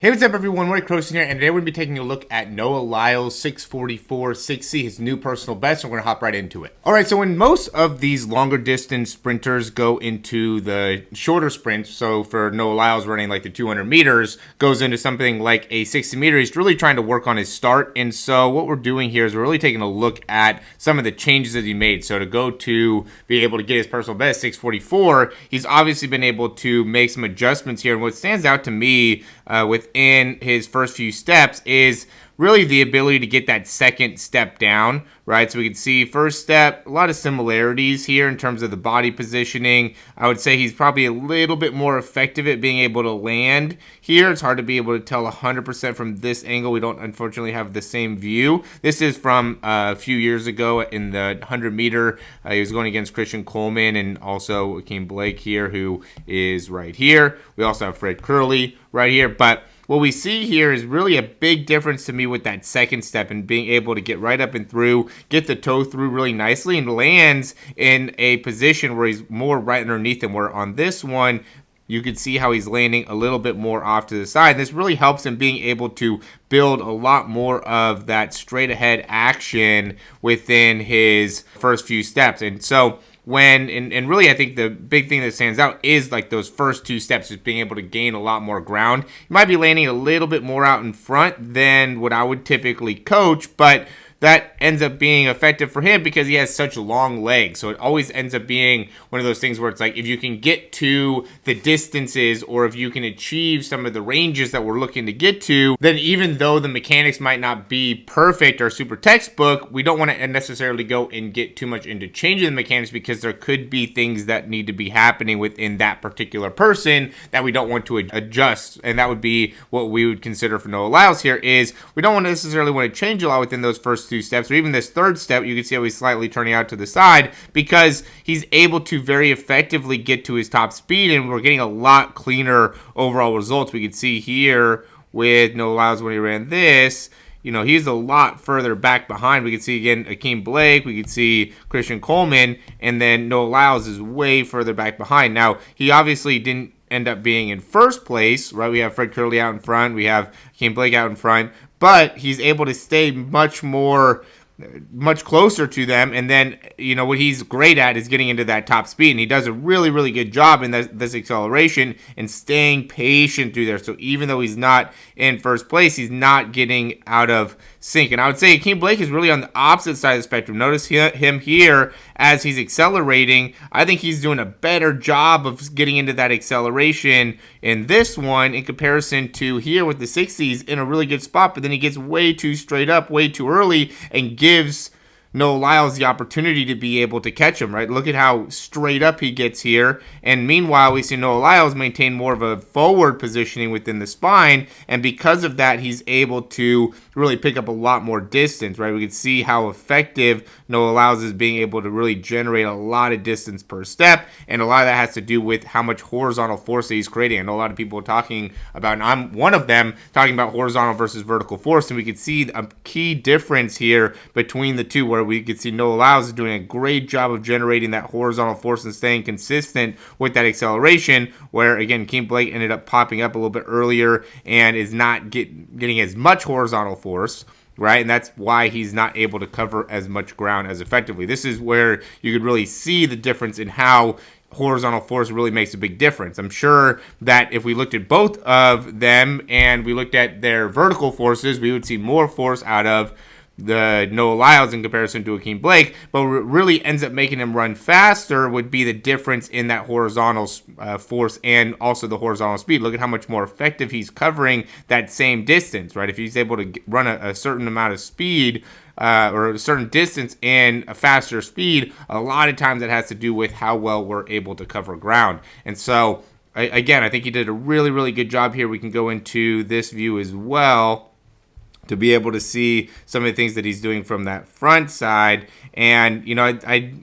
Hey, what's up everyone, Morey Croson here, and today we're going to be taking a look at Noah Lyles' 6:44.60, his new personal best, and we're going to hop right into it. Alright, so when most of these longer distance sprinters go into the shorter sprints, so for Noah Lyles running like the 200 meters, goes into something like a 60 meter, he's really trying to work on his start, and so what we're doing here is we're really taking a look at some of the changes that he made. So to go to be able to get his personal best, 6:44, he's obviously been able to make some adjustments here, and what stands out to me within his first few steps is really the ability to get that second step down, right? So we can see first step, a lot of similarities here in terms of the body positioning. I would say he's probably a little bit more effective at being able to land here. It's hard to be able to tell 100% from this angle. We don't unfortunately have the same view. This is from a few years ago in the 100 meter. He was going against Christian Coleman and also Akeem Blake here, who is right here. We also have Fred Curley right here, but what we see here is really a big difference to me with that second step and being able to get right up and through, get the toe through really nicely, and lands in a position where he's more right underneath him, where on this one, you can see how he's landing a little bit more off to the side. This really helps him being able to build a lot more of that straight ahead action within his first few steps. And so and really I think the big thing that stands out is like those first two steps, is being able to gain a lot more ground. You might be landing a little bit more out in front than what I would typically coach, but that ends up being effective for him because he has such long legs. So it always ends up being one of those things where it's like, if you can get to the distances or if you can achieve some of the ranges that we're looking to get to, then even though the mechanics might not be perfect or super textbook, we don't want to necessarily go and get too much into changing the mechanics, because there could be things that need to be happening within that particular person that we don't want to adjust. And that would be what we would consider for Noah Lyles here, is we don't necessarily want to change a lot within those first two steps, or even this third step. You can see how he's slightly turning out to the side because he's able to very effectively get to his top speed, and we're getting a lot cleaner overall results. We can see here with Noah Lyles when he ran this, he's a lot further back behind. We can see again Akeem Blake, we can see Christian Coleman, and then Noah Lyles is way further back behind. Now, he obviously didn't end up being in first place, right? We have Fred Curley out in front, we have Akeem Blake out in front, but he's able to stay much closer to them. And then, what he's great at is getting into that top speed. And he does a really, really good job in this acceleration and staying patient through there. So even though he's not in first place, he's not getting out of sync. And I would say Akeem Blake is really on the opposite side of the spectrum. Notice him here as he's accelerating. I think he's doing a better job of getting into that acceleration in this one in comparison to here with the 60s, in a really good spot. But then he gets way too straight up, way too early, and gives Noah Lyles the opportunity to be able to catch him, right? Look at how straight up he gets here. And meanwhile, we see Noah Lyles maintain more of a forward positioning within the spine. And because of that, he's able to really pick up a lot more distance, right? We can see how effective Noah Lyles is being able to really generate a lot of distance per step. And a lot of that has to do with how much horizontal force that he's creating. I know a lot of people are talking about, and I'm one of them, talking about horizontal versus vertical force. And we can see a key difference here between the two, where we could see Noah Lyles is doing a great job of generating that horizontal force and staying consistent with that acceleration, where again Akeem Blake ended up popping up a little bit earlier and is not getting as much horizontal force, right? And that's why he's not able to cover as much ground as effectively. This is where you could really see the difference in how horizontal force really makes a big difference. I'm sure that if we looked at both of them and we looked at their vertical forces, we would see more force out of the Noah Lyles in comparison to Akeem Blake, but what really ends up making him run faster would be the difference in that horizontal force and also the horizontal speed. Look at how much more effective he's covering that same distance, right? If he's able to run a certain amount of speed or a certain distance in a faster speed, a lot of times that has to do with how well we're able to cover ground. And so, again, I think he did a really, really good job here. We can go into this view as well to be able to see some of the things that he's doing from that front side. And, I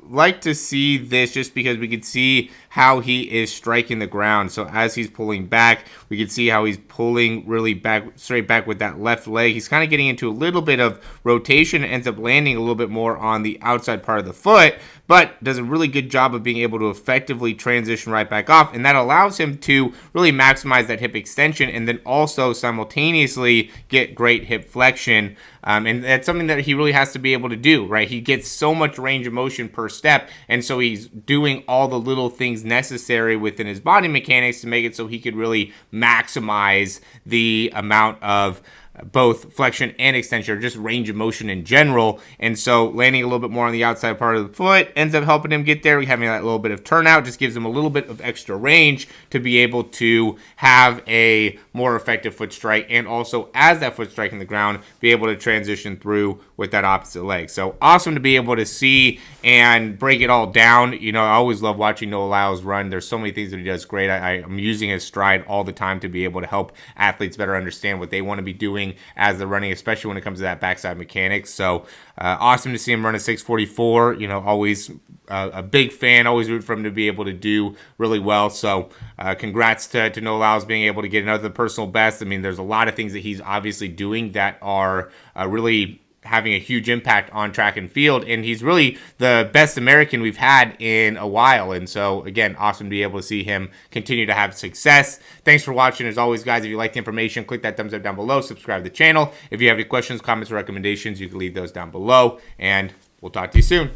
like to see this just because we can see how he is striking the ground. So as he's pulling back, we can see how he's pulling really back, straight back with that left leg. He's kind of getting into a little bit of rotation and ends up landing a little bit more on the outside part of the foot. but does a really good job of being able to effectively transition right back off, and that allows him to really maximize that hip extension and then also simultaneously get great hip flexion. And that's something that he really has to be able to do, right? He gets so much range of motion per step, and so he's doing all the little things necessary within his body mechanics to make it so he could really maximize the amount of both flexion and extension, or just range of motion in general. And so landing a little bit more on the outside part of the foot ends up helping him get there. Having that little bit of turnout just gives him a little bit of extra range to be able to have a more effective foot strike, and also as that foot strike in the ground, be able to transition through with that opposite leg. So awesome to be able to see and break it all down. You know, I always love watching Noah Lyles run. There's so many things that he does great. I'm using his stride all the time to be able to help athletes better understand what they want to be doing as they're running, especially when it comes to that backside mechanics. So awesome to see him run a 644. You know, always a big fan, always root for him to be able to do really well. So congrats to Noah Lyles being able to get another personal best. I mean, there's a lot of things that he's obviously doing that are really having a huge impact on track and field, and he's really the best American we've had in a while. And so again, awesome to be able to see him continue to have success. Thanks for watching. As always, guys, if you like the information, click that thumbs up down below, subscribe to the channel. If you have any questions, comments, or recommendations, you can leave those down below, and we'll talk to you soon.